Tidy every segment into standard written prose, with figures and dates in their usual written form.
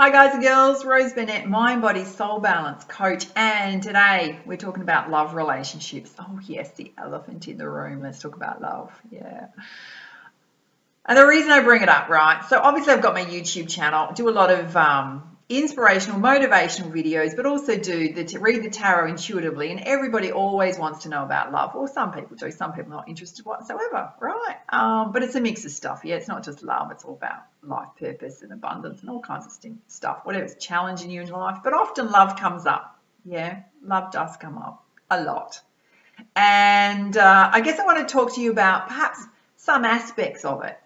Hi guys and girls, Rose Burnett, Mind, Body, Soul Balance Coach, and today we're talking about love relationships. Oh yes, the elephant in the room. Let's talk about love. Yeah. And the reason I bring it up, right? So obviously I've got my YouTube channel, I do a lot of inspirational, motivational videos, but also do read the tarot intuitively. And everybody always wants to know about love. Well, some people do, some people are not interested whatsoever, right? But it's a mix of stuff. Yeah, it's not just love. It's all about life purpose and abundance and all kinds of stuff, whatever's challenging you in life. But often love comes up. Yeah, love does come up a lot. And I guess I want to talk to you about perhaps some aspects of it,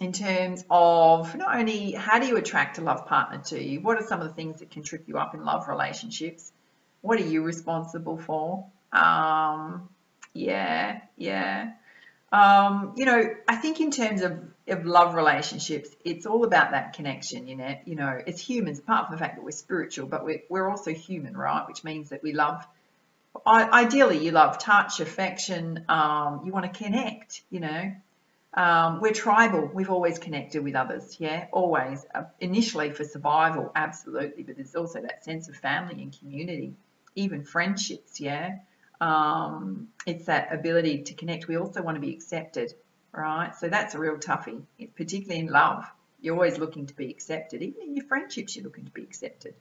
in terms of not only how do you attract a love partner to you, what are some of the things that can trip you up in love relationships? What are you responsible for? I think in terms of love relationships, it's all about that connection, as humans, apart from the fact that we're spiritual, but we're also human, right? Which means that we love, ideally you love touch, affection, you want to connect, we're tribal. We've always connected with others, yeah, always. Initially for survival, absolutely, but there's also that sense of family and community, even friendships, yeah. It's that ability to connect. We also want to be accepted, right? So that's a real toughie, particularly in love. You're always looking to be accepted. Even in your friendships, you're looking to be accepted.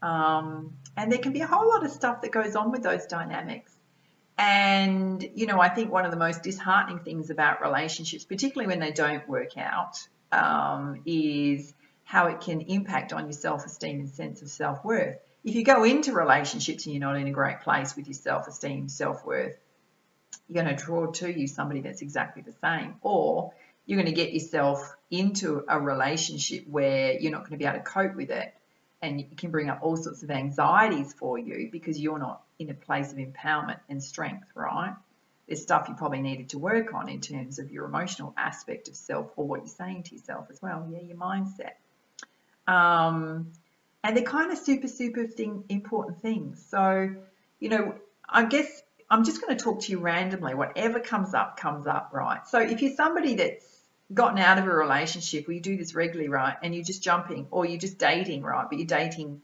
And there can be a whole lot of stuff that goes on with those dynamics. And, I think one of the most disheartening things about relationships, particularly when they don't work out, is how it can impact on your self-esteem and sense of self-worth. If you go into relationships and you're not in a great place with your self-esteem, self-worth, you're going to draw to you somebody that's exactly the same, or you're going to get yourself into a relationship where you're not going to be able to cope with it. And it can bring up all sorts of anxieties for you because you're not in a place of empowerment and strength, right? There's stuff you probably needed to work on in terms of your emotional aspect of self, or what you're saying to yourself as well. Yeah, your mindset. And they're kind of super important things. So, I guess I'm just going to talk to you randomly. Whatever comes up, right? So if you're somebody that's gotten out of a relationship, where you do this regularly, right, and you're just jumping, or you're just dating, right, but you're dating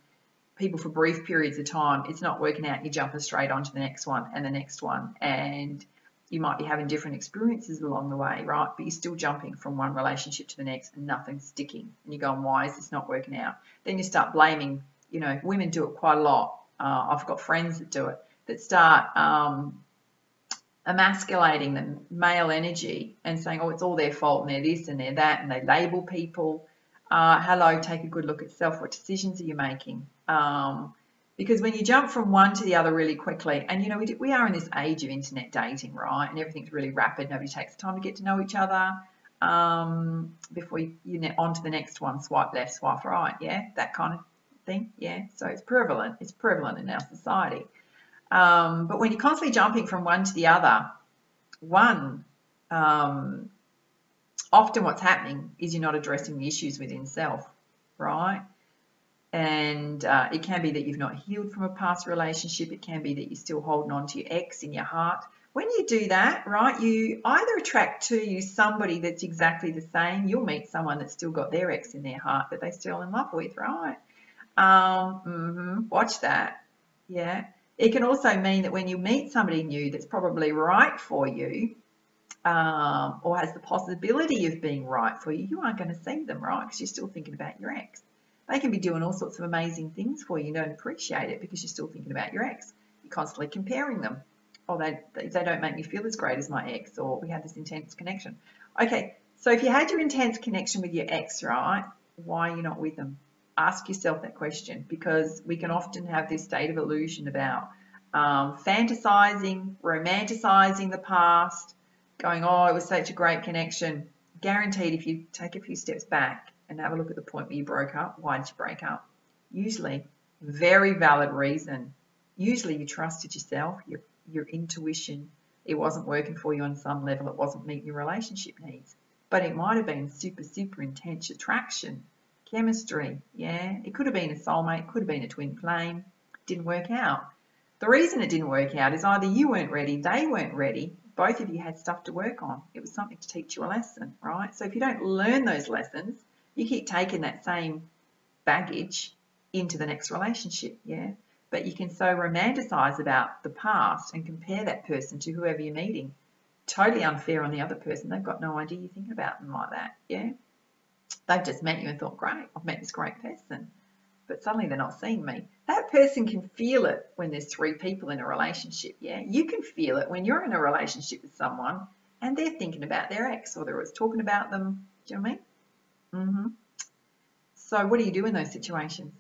people for brief periods of time, it's not working out, you're jumping straight onto the next one and the next one, and you might be having different experiences along the way, right, but you're still jumping from one relationship to the next and nothing's sticking, and you're going, why is this not working out? Then you start blaming, women do it quite a lot. I've got friends that do it, that start emasculating the male energy and saying, oh, it's all their fault and they're this and they're that, and they label people. Hello, take a good look at self. What decisions are you making? Because when you jump from one to the other really quickly, and we are in this age of internet dating, right, and everything's really rapid, nobody takes the time to get to know each other before you're on to the next one, swipe left, swipe right, yeah, that kind of thing, yeah. So it's prevalent in our society. But when you're constantly jumping from one to the other, often what's happening is you're not addressing the issues within self, right? And it can be that you've not healed from a past relationship. It can be that you're still holding on to your ex in your heart. When you do that, right, you either attract to you somebody that's exactly the same. You'll meet someone that's still got their ex in their heart that they're still in love with, right? Watch that, yeah. It can also mean that when you meet somebody new that's probably right for you, or has the possibility of being right for you, you aren't going to see them, right? Because you're still thinking about your ex. They can be doing all sorts of amazing things for you. You don't appreciate it because you're still thinking about your ex. You're constantly comparing them. Oh, they don't make me feel as great as my ex, or we had this intense connection. Okay, so if you had your intense connection with your ex, right, why are you not with them? Ask yourself that question, because we can often have this state of illusion about fantasizing, romanticizing the past, going, oh, it was such a great connection. Guaranteed, if you take a few steps back and have a look at the point where you broke up, why did you break up? Usually, very valid reason. Usually you trusted yourself, your intuition. It wasn't working for you on some level. It wasn't meeting your relationship needs. But it might have been super intense attraction, chemistry, yeah. It could have been a soulmate, could have been a twin flame. Didn't work out. The reason it didn't work out is either you weren't ready, they weren't ready, both of you had stuff to work on. It was something to teach you a lesson, right? So if you don't learn those lessons, you keep taking that same baggage into the next relationship, yeah? But you can so romanticize about the past and compare that person to whoever you're meeting. Totally unfair on the other person. They've got no idea you think about them like that, yeah? They've just met you and thought, great, I've met this great person. But suddenly they're not seeing me. That person can feel it when there's 3 people in a relationship, yeah? You can feel it when you're in a relationship with someone and they're thinking about their ex or they're always talking about them. Do you know what I mean? So what do you do in those situations?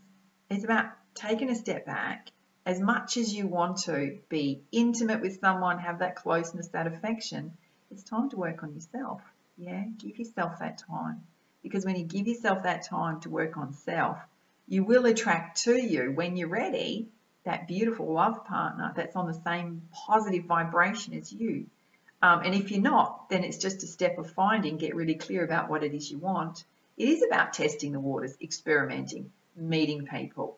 It's about taking a step back. As much as you want to be intimate with someone, have that closeness, that affection, it's time to work on yourself, yeah? Give yourself that time. Because when you give yourself that time to work on self, you will attract to you, when you're ready, that beautiful love partner that's on the same positive vibration as you. And if you're not, then it's just a step of finding, get really clear about what it is you want. It is about testing the waters, experimenting, meeting people.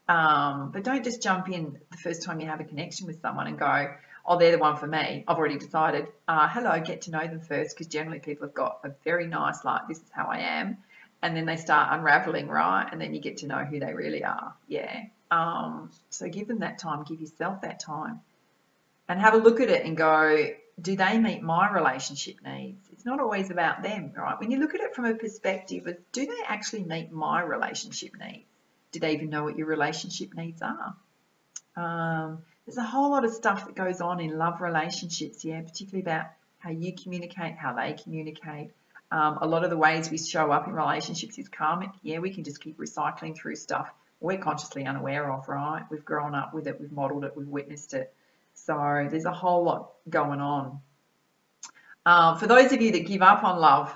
But don't just jump in the first time you have a connection with someone and go, oh, they're the one for me. I've already decided. Hello, get to know them first, because generally people have got a very nice, like, this is how I am. And then they start unraveling, right? And then you get to know who they really are, yeah? So give them that time, give yourself that time. And have a look at it and go, do they meet my relationship needs? It's not always about them, right? When you look at it from a perspective of, do they actually meet my relationship needs? Do they even know what your relationship needs are? There's a whole lot of stuff that goes on in love relationships, yeah, particularly about how you communicate, how they communicate. A lot of the ways we show up in relationships is karmic. Yeah, we can just keep recycling through stuff we're consciously unaware of, right? We've grown up with it, we've modeled it, we've witnessed it. So there's a whole lot going on. For those of you that give up on love,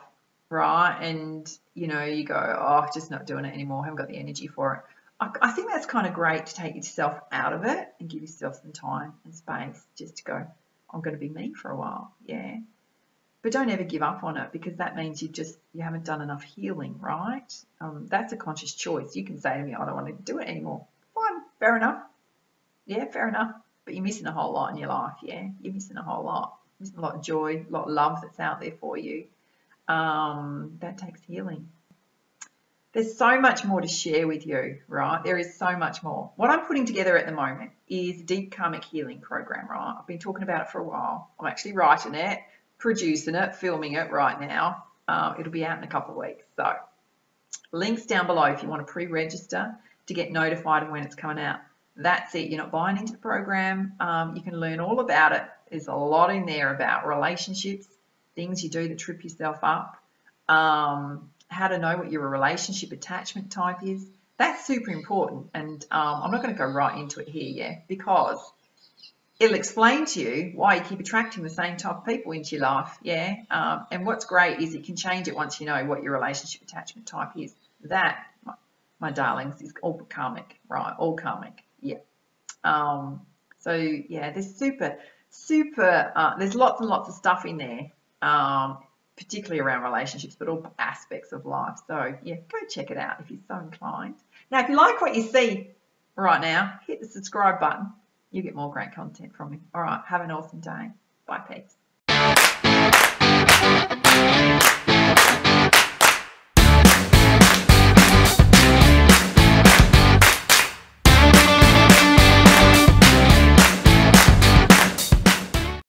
right, and you know, you go, oh, just not doing it anymore, haven't got the energy for it. I think that's kind of great to take yourself out of it and give yourself some time and space just to go, I'm going to be me for a while, yeah. But don't ever give up on it, because that means you haven't done enough healing, right? That's a conscious choice. You can say to me, I don't want to do it anymore. Fine, fair enough. Yeah, fair enough. But you're missing a whole lot in your life, yeah? You're missing a whole lot. You're missing a lot of joy, a lot of love that's out there for you. That takes healing. There's so much more to share with you, right? There is so much more. What I'm putting together at the moment is a deep karmic healing program, right? I've been talking about it for a while. I'm actually writing it, producing it, filming it right now. It'll be out in a couple of weeks. So links down below if you want to pre-register to get notified of when it's coming out. That's it. You're not buying into the program. You can learn all about it. There's a lot in there about relationships, things you do that trip yourself up, how to know what your relationship attachment type is. That's super important. And I'm not going to go right into it here, yeah, because it'll explain to you why you keep attracting the same type of people into your life, yeah. And what's great is it can change it once you know what your relationship attachment type is. That, my darlings, is all karmic, right? All karmic, yeah. So yeah, there's there's lots and lots of stuff in there, particularly around relationships, but all aspects of life. So yeah, go check it out if you're so inclined. Now, if you like what you see right now, hit the subscribe button. You get more great content from me. All right, have an awesome day. Bye, peeps.